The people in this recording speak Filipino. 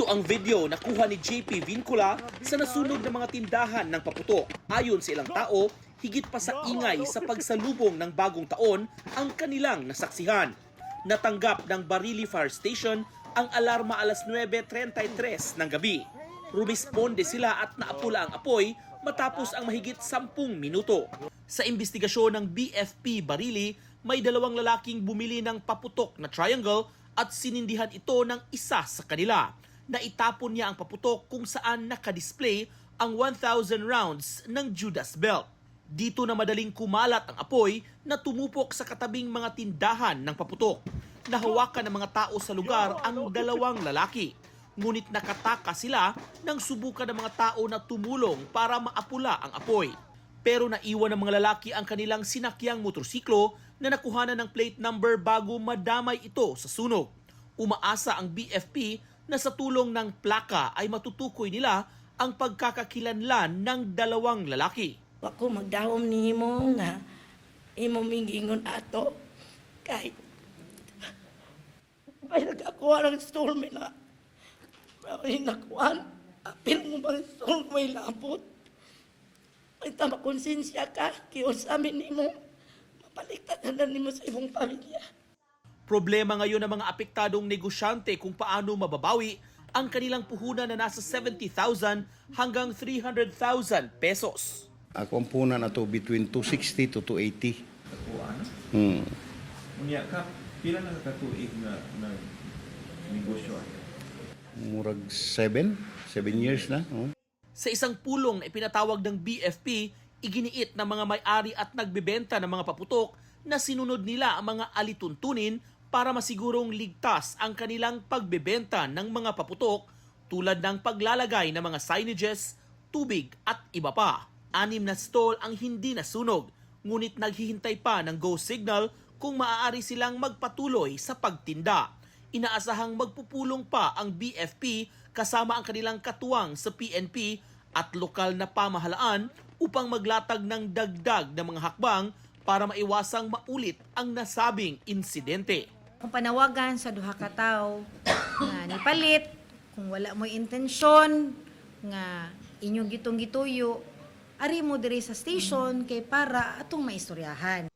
Ito ang video na kuha ni JP Vincula sa nasunog ng mga tindahan ng paputok. Ayon sa ilang tao, higit pa sa ingay sa pagsalubong ng bagong taon ang kanilang nasaksihan. Natanggap ng Barili Fire Station ang alarma alas 9:33 ng gabi. Rumisponde sila at naapula ang apoy matapos ang mahigit 10 minuto. Sa investigasyon ng BFP Barili, may dalawang lalaking bumili ng paputok na triangle at sinindihan ito ng isa sa kanila. Naitapon niya ang paputok kung saan nakadisplay ang 1,000 rounds ng Judas Belt. Dito na madaling kumalat ang apoy na tumupok sa katabing mga tindahan ng paputok. Nahawakan ng mga tao sa lugar ang dalawang lalaki. Ngunit nakataka sila nang subukan ng mga tao na tumulong para maapula ang apoy. Pero naiwan ng mga lalaki ang kanilang sinakyang motorsiklo na nakuhanan ng plate number bago madamay ito sa sunog. Umaasa ang BFP na sa tulong ng plaka ay matutukoy nila ang pagkakakilanlan ng dalawang lalaki. Ako magdahom ni mo nga imo mingingon ato kay may nagkakuha ng installment na may nakuhaan apil mo bang installment may labot may tama konsensya ka kiyon sa amin ni mo mapaliktad na ni mo sa ibong pamilya. Problema ngayon ng mga apektadong negosyante kung paano mababawi ang kanilang puhunan na nasa 70,000 hanggang 300,000 pesos. Ako ang punan na to between 260 to 280. Kuan. Hmm. Ka pila na katuig na negosyo. Murag 7 years na. Oh. Sa isang pulong na ipinatawag ng BFP, iginiit ng mga may-ari at nagbebenta ng mga paputok na sinunod nila ang mga alituntunin para masigurong ligtas ang kanilang pagbebenta ng mga paputok tulad ng paglalagay ng mga signages, tubig at iba pa. 6 na stall ang hindi nasunog, ngunit naghihintay pa ng go signal kung maaari silang magpatuloy sa pagtinda. Inaasahang magpupulong pa ang BFP kasama ang kanilang katuwang sa PNP at lokal na pamahalaan upang maglatag ng dagdag na mga hakbang para maiwasang maulit ang nasabing insidente. Kung panawagan sa duha ka tawo nga nipalit, kung wala mo intensyon nga inyong gitong gituyo, ari mo diri sa station kay para atong maistoryahan.